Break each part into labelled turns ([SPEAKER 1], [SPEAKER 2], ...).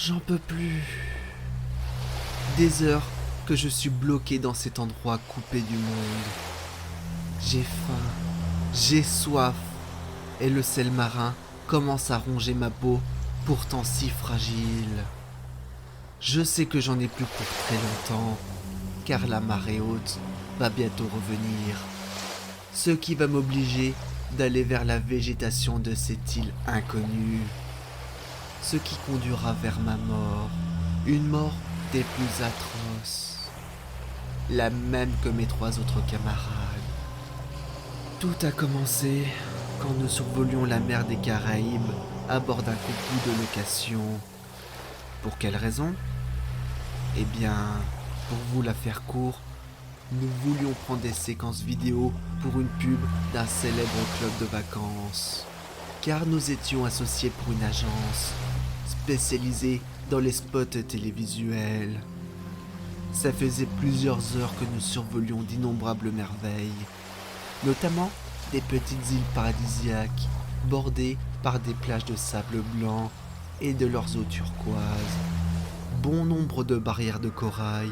[SPEAKER 1] J'en peux plus. Des heures que je suis bloqué dans cet endroit coupé du monde. J'ai faim, j'ai soif, et le sel marin commence à ronger ma peau, pourtant si fragile. Je sais que j'en ai plus pour très longtemps, car la marée haute va bientôt revenir. Ce qui va m'obliger d'aller vers la végétation de cette île inconnue. Ce qui conduira vers ma mort, une mort des plus atroces. La même que mes 3 autres camarades. Tout a commencé quand nous survolions la mer des Caraïbes à bord d'un coucou de location. Pour quelle raison ? Eh bien, pour vous la faire court, nous voulions prendre des séquences vidéo pour une pub d'un célèbre club de vacances. Car nous étions associés pour une agence spécialisée dans les spots télévisuels. Ça faisait plusieurs heures que nous survolions d'innombrables merveilles, notamment des petites îles paradisiaques bordées par des plages de sable blanc et de leurs eaux turquoises, bon nombre de barrières de corail,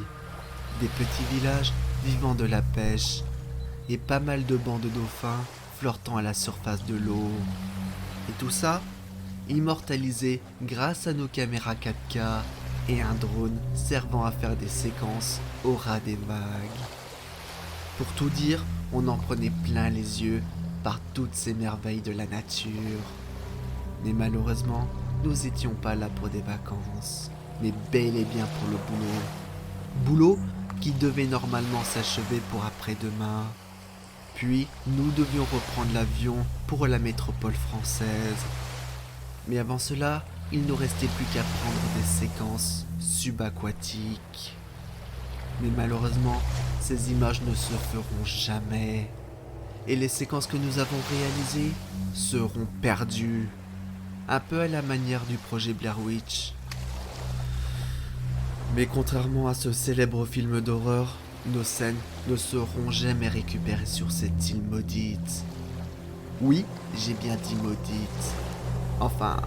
[SPEAKER 1] des petits villages vivant de la pêche et pas mal de bancs de dauphins flottant à la surface de l'eau. Et tout ça, immortalisé grâce à nos caméras 4K et un drone servant à faire des séquences au ras des vagues. Pour tout dire, on en prenait plein les yeux par toutes ces merveilles de la nature. Mais malheureusement, nous étions pas là pour des vacances, mais bel et bien pour le boulot. Boulot qui devait normalement s'achever pour après-demain. Puis, nous devions reprendre l'avion pour la métropole française. Mais avant cela, il ne restait plus qu'à prendre des séquences subaquatiques. Mais malheureusement, ces images ne se feront jamais. Et les séquences que nous avons réalisées seront perdues. Un peu à la manière du projet Blair Witch. Mais contrairement à ce célèbre film d'horreur, nos scènes ne seront jamais récupérées sur cette île maudite. Oui, j'ai bien dit maudite. Enfin,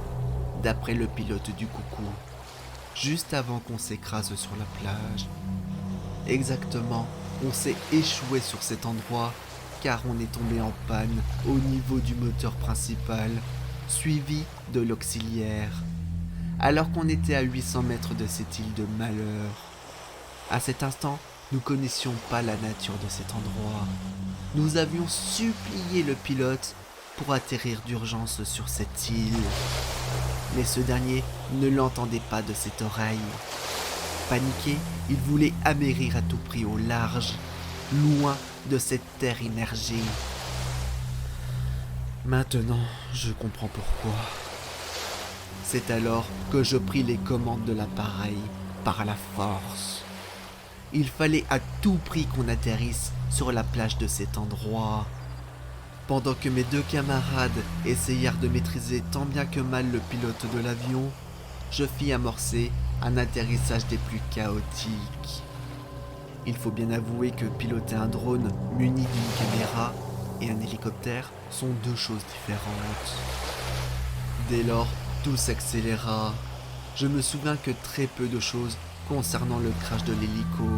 [SPEAKER 1] d'après le pilote du coucou. Juste avant qu'on s'écrase sur la plage. Exactement, on s'est échoué sur cet endroit car on est tombé en panne au niveau du moteur principal, suivi de l'auxiliaire, alors qu'on était à 800 mètres de cette île de malheur. À cet instant, nous connaissions pas la nature de cet endroit. Nous avions supplié le pilote pour atterrir d'urgence sur cette île. Mais ce dernier ne l'entendait pas de cette oreille. Paniqué, il voulait amérir à tout prix au large, loin de cette terre immergée. Maintenant, je comprends pourquoi. C'est alors que je pris les commandes de l'appareil par la force. Il fallait à tout prix qu'on atterrisse sur la plage de cet endroit. Pendant que mes 2 camarades essayèrent de maîtriser tant bien que mal le pilote de l'avion, je fis amorcer un atterrissage des plus chaotiques. Il faut bien avouer que piloter un drone muni d'une caméra et un hélicoptère sont 2 choses différentes. Dès lors, tout s'accéléra. Je me souviens que très peu de choses concernant le crash de l'hélico.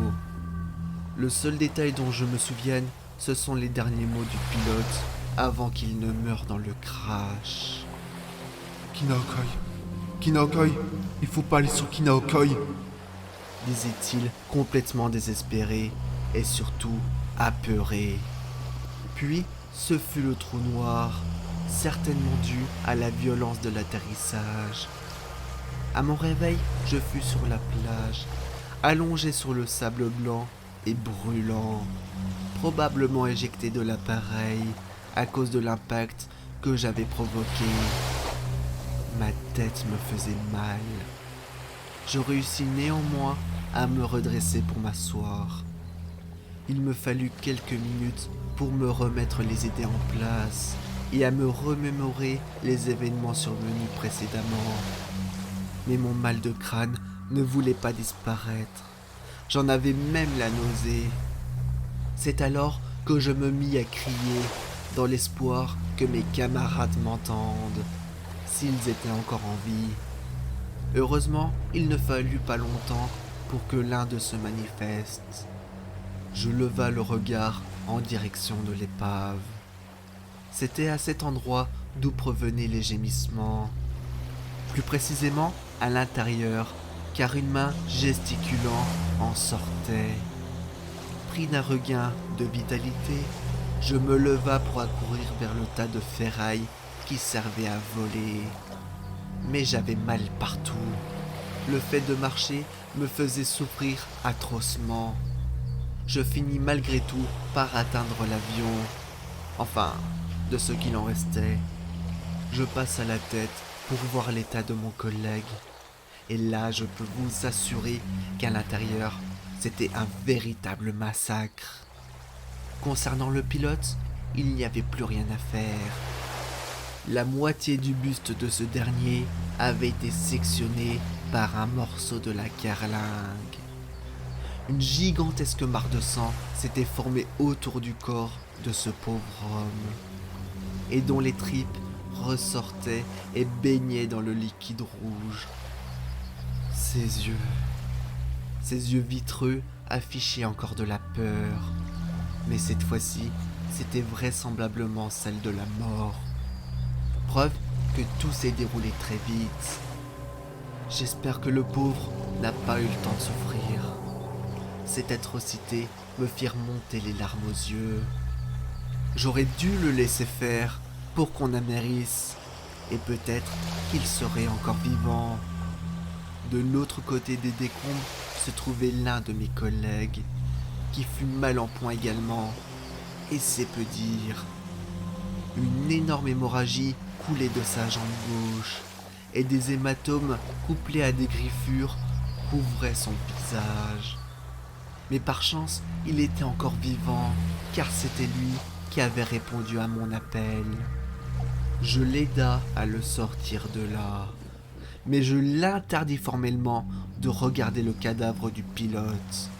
[SPEAKER 1] Le seul détail dont je me souvienne, ce sont les derniers mots du pilote avant qu'il ne meure dans le crash.
[SPEAKER 2] Kinaokoi, il faut pas aller sur Kinaokoi,
[SPEAKER 1] disait-il complètement désespéré et surtout apeuré. Puis, ce fut le trou noir, certainement dû à la violence de l'atterrissage. À mon réveil, je fus sur la plage, allongé sur le sable blanc et brûlant, probablement éjecté de l'appareil à cause de l'impact que j'avais provoqué. Ma tête me faisait mal. Je réussis néanmoins à me redresser pour m'asseoir. Il me fallut quelques minutes pour me remettre les idées en place et à me remémorer les événements survenus précédemment. Mais mon mal de crâne ne voulait pas disparaître. J'en avais même la nausée. C'est alors que je me mis à crier, dans l'espoir que mes camarades m'entendent, s'ils étaient encore en vie. Heureusement, il ne fallut pas longtemps pour que l'un d'eux se manifeste. Je leva le regard en direction de l'épave. C'était à cet endroit d'où provenaient les gémissements. Plus précisément, à l'intérieur, car une main gesticulant en sortait. Pris d'un regain de vitalité, je me leva pour accourir vers le tas de ferraille qui servait à voler. Mais j'avais mal partout. Le fait de marcher me faisait souffrir atrocement. Je finis malgré tout par atteindre l'avion. Enfin, de ce qu'il en restait. Je passe à la tête pour voir l'état de mon collègue. Et là, je peux vous assurer qu'à l'intérieur, c'était un véritable massacre. Concernant le pilote, il n'y avait plus rien à faire. La moitié du buste de ce dernier avait été sectionné par un morceau de la carlingue. Une gigantesque mare de sang s'était formée autour du corps de ce pauvre homme, et dont les tripes ressortaient et baignaient dans le liquide rouge. Ses yeux vitreux affichaient encore de la peur, mais cette fois-ci, c'était vraisemblablement celle de la mort. Preuve que tout s'est déroulé très vite. J'espère que le pauvre n'a pas eu le temps de souffrir. Cette atrocité me firent monter les larmes aux yeux. J'aurais dû le laisser faire pour qu'on amérisse, et peut-être qu'il serait encore vivant. De l'autre côté des décombres se trouvait l'un de mes collègues, qui fut mal en point également, et c'est peu dire. Une énorme hémorragie coulait de sa jambe gauche, et des hématomes couplés à des griffures couvraient son visage. Mais par chance, il était encore vivant, car c'était lui qui avait répondu à mon appel. Je l'aida à le sortir de là, mais je l'interdis formellement de regarder le cadavre du pilote,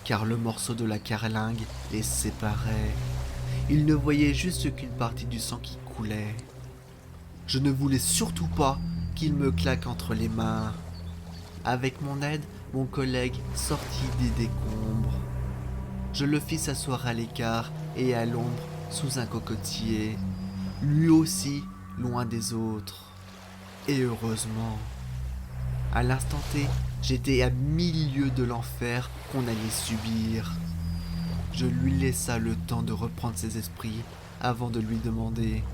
[SPEAKER 1] car le morceau de la carlingue les séparait. Il ne voyait juste qu'une partie du sang qui coulait. Je ne voulais surtout pas qu'il me claque entre les mains. Avec mon aide, mon collègue sortit des décombres. Je le fis s'asseoir à l'écart et à l'ombre sous un cocotier, lui aussi loin des autres. Et heureusement. À l'instant T, j'étais à 1000 lieues de l'enfer qu'on allait subir. Je lui laissa le temps de reprendre ses esprits avant de lui demander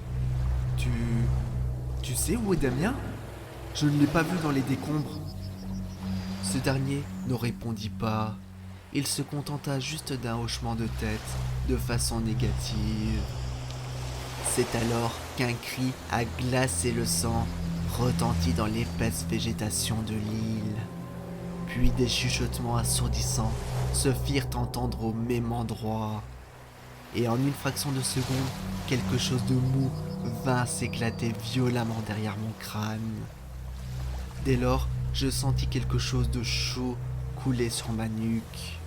[SPEAKER 1] « Tu sais où est Damien ? Je ne l'ai pas vu dans les décombres. » Ce dernier ne répondit pas. Il se contenta juste d'un hochement de tête, de façon négative. C'est alors qu'un cri a glacé le sang retentit dans l'épaisse végétation de l'île. Puis des chuchotements assourdissants se firent entendre au même endroit. Et en une fraction de seconde, quelque chose de mou vint s'éclater violemment derrière mon crâne. Dès lors, je sentis quelque chose de chaud couler sur ma nuque.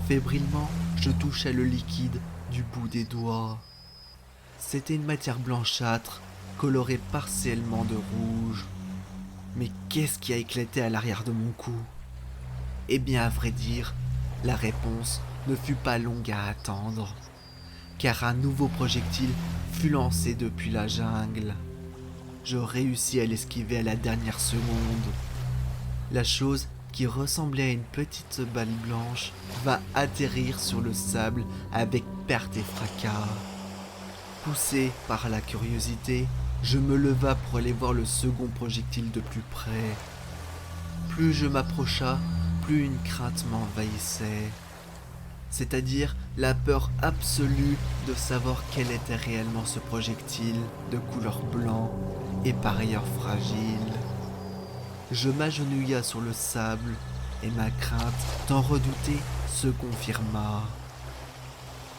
[SPEAKER 1] Fébrilement, je touchais le liquide du bout des doigts. C'était une matière blanchâtre, colorée partiellement de rouge. Mais qu'est-ce qui a éclaté à l'arrière de mon cou ? Eh bien, à vrai dire, la réponse ne fut pas longue à attendre, car un nouveau projectile fut lancé depuis la jungle. Je réussis à l'esquiver à la dernière seconde. La chose qui ressemblait à une petite balle blanche va atterrir sur le sable avec perte et fracas. Poussé par la curiosité, je me leva pour aller voir le second projectile de plus près. Plus je m'approcha, plus une crainte m'envahissait. C'est-à-dire la peur absolue de savoir quel était réellement ce projectile de couleur blanc et par ailleurs fragile. Je m'agenouilla sur le sable et ma crainte d'en redouter se confirma.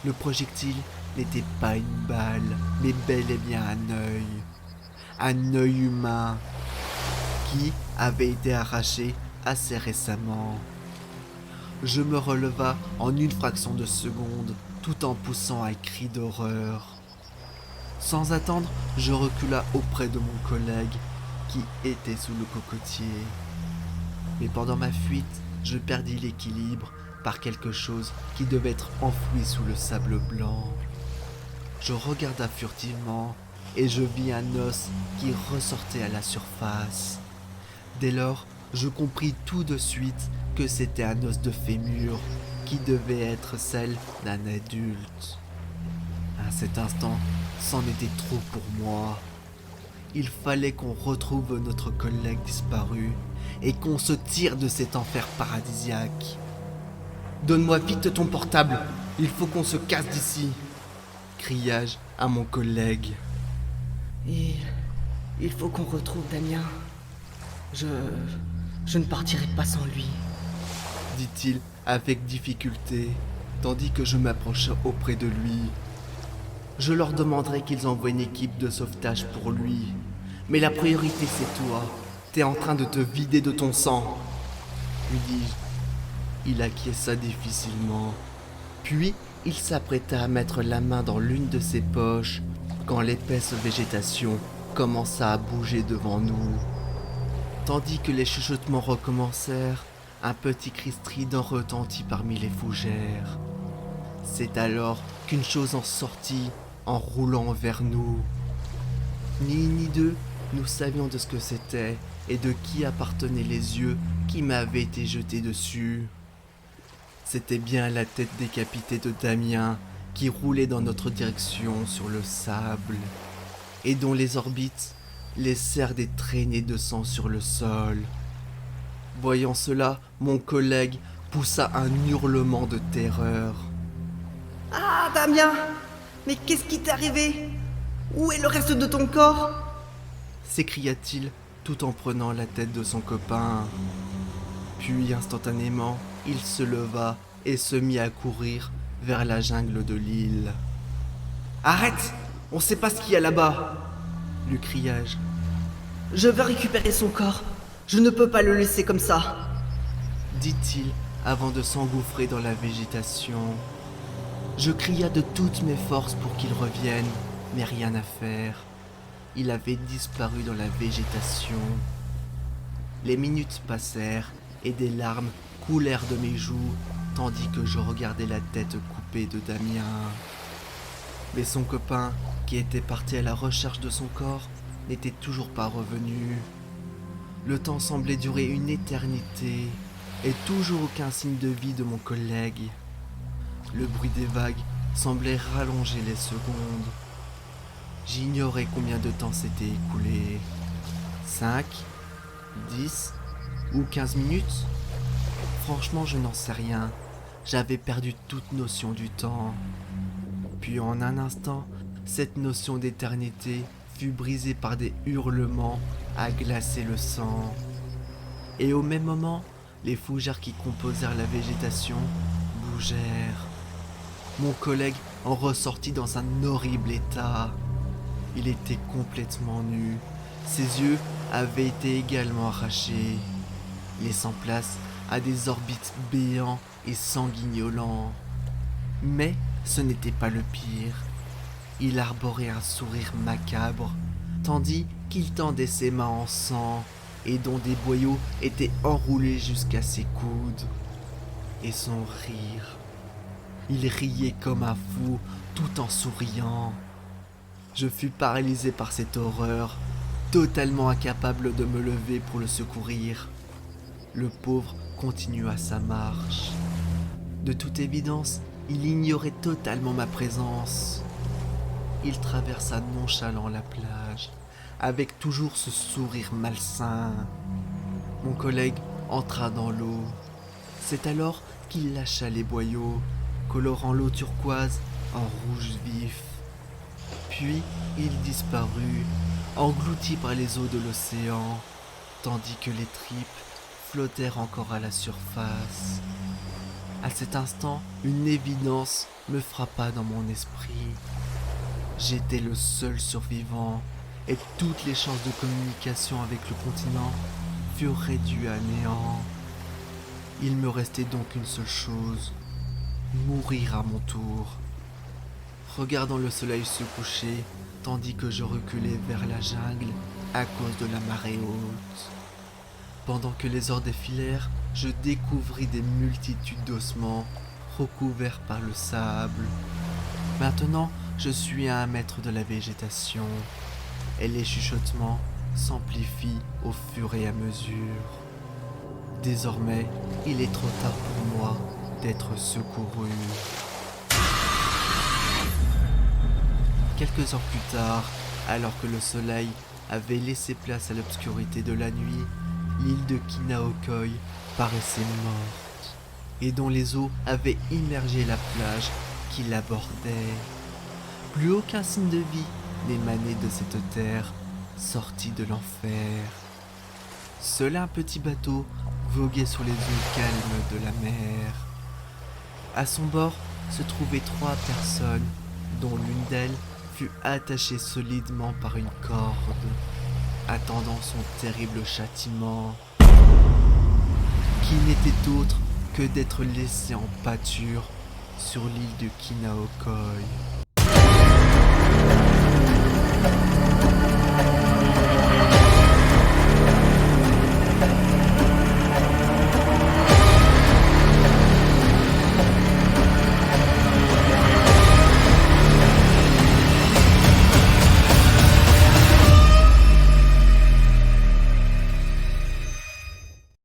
[SPEAKER 1] Le projectile n'était pas une balle, mais bel et bien un œil humain qui avait été arraché assez récemment. Je me releva en une fraction de seconde, tout en poussant un cri d'horreur. Sans attendre, je recula auprès de mon collègue, qui était sous le cocotier. Mais pendant ma fuite, je perdis l'équilibre par quelque chose qui devait être enfoui sous le sable blanc. Je regarda furtivement et je vis un os qui ressortait à la surface. Dès lors, je compris tout de suite que c'était un os de fémur qui devait être celle d'un adulte. À cet instant, c'en était trop pour moi. Il fallait qu'on retrouve notre collègue disparu et qu'on se tire de cet enfer paradisiaque.
[SPEAKER 3] Donne-moi vite ton portable, il faut qu'on se casse d'ici,
[SPEAKER 1] criai-je à mon collègue.
[SPEAKER 4] Il faut qu'on retrouve Damien. Je ne partirai pas sans lui,
[SPEAKER 1] dit-il avec difficulté, tandis que je m'approchais auprès de lui. Je leur demanderai qu'ils envoient une équipe de sauvetage pour lui. Mais la priorité, c'est toi. T'es en train de te vider de ton sang, lui dis-je. Il acquiesça difficilement. Puis, il s'apprêta à mettre la main dans l'une de ses poches quand l'épaisse végétation commença à bouger devant nous. Tandis que les chuchotements recommencèrent, un petit cri strident retentit parmi les fougères. C'est alors qu'une chose en sortit en roulant vers nous. Ni une ni deux, nous savions de ce que c'était et de qui appartenaient les yeux qui m'avaient été jetés dessus. C'était bien la tête décapitée de Damien qui roulait dans notre direction sur le sable et dont les orbites laissèrent des traînées de sang sur le sol. Voyant cela, mon collègue poussa un hurlement de terreur.
[SPEAKER 4] « Ah, Damien! Mais qu'est-ce qui t'est arrivé? Où est le reste de ton corps ?»
[SPEAKER 1] s'écria-t-il tout en prenant la tête de son copain. Puis instantanément, il se leva et se mit à courir vers la jungle de l'île.
[SPEAKER 3] « Arrête! On sait pas ce qu'il y a là-bas !»
[SPEAKER 1] lui criai-je.
[SPEAKER 4] « Je veux récupérer son corps. Je ne peux pas le laisser comme ça, »
[SPEAKER 1] dit-il avant de s'engouffrer dans la végétation. Je cria de toutes mes forces pour qu'il revienne, mais rien à faire. Il avait disparu dans la végétation. Les minutes passèrent et des larmes coulèrent de mes joues tandis que je regardais la tête coupée de Damien. Mais son copain, qui était parti à la recherche de son corps, n'était toujours pas revenu. Le temps semblait durer une éternité et toujours aucun signe de vie de mon collègue. Le bruit des vagues semblait rallonger les secondes. J'ignorais combien de temps s'était écoulé. 5, 10 ou 15 minutes ? Franchement, je n'en sais rien. J'avais perdu toute notion du temps. Puis en un instant, cette notion d'éternité fut brisée par des hurlements à glacer le sang. Et au même moment, les fougères qui composèrent la végétation bougèrent. Mon collègue en ressortit dans un horrible état. Il était complètement nu. Ses yeux avaient été également arrachés, laissant place à des orbites béants et sanguignolants. Mais ce n'était pas le pire. Il arborait un sourire macabre, tandis qu'il tendait ses mains en sang et dont des boyaux étaient enroulés jusqu'à ses coudes. Et son rire. Il riait comme un fou tout en souriant. Je fus paralysé par cette horreur, totalement incapable de me lever pour le secourir. Le pauvre continua sa marche. De toute évidence, il ignorait totalement ma présence. Il traversa nonchalant la plage, avec toujours ce sourire malsain. Mon collègue entra dans l'eau. C'est alors qu'il lâcha les boyaux, colorant l'eau turquoise en rouge vif. Puis il disparut, englouti par les eaux de l'océan, tandis que les tripes flottèrent encore à la surface. À cet instant, une évidence me frappa dans mon esprit. J'étais le seul survivant et toutes les chances de communication avec le continent furent réduites à néant. Il me restait donc une seule chose, mourir à mon tour. Regardant le soleil se coucher, tandis que je reculais vers la jungle, à cause de la marée haute. Pendant que les heures défilèrent, je découvris des multitudes d'ossements recouverts par le sable. Maintenant, je suis à 1 mètre de la végétation et les chuchotements s'amplifient au fur et à mesure. Désormais, il est trop tard pour moi d'être secouru. Quelques heures plus tard, alors que le soleil avait laissé place à l'obscurité de la nuit, l'île de Kinaokoi paraissait morte et dont les eaux avaient immergé la plage qui l'abordait. Plus aucun signe de vie n'émanait de cette terre sortie de l'enfer. Seul un petit bateau voguait sur les eaux calmes de la mer. À son bord se trouvaient 3 personnes, dont l'une d'elles fut attachée solidement par une corde, attendant son terrible châtiment, qui n'était autre que d'être laissée en pâture sur l'île de Kinaokoi.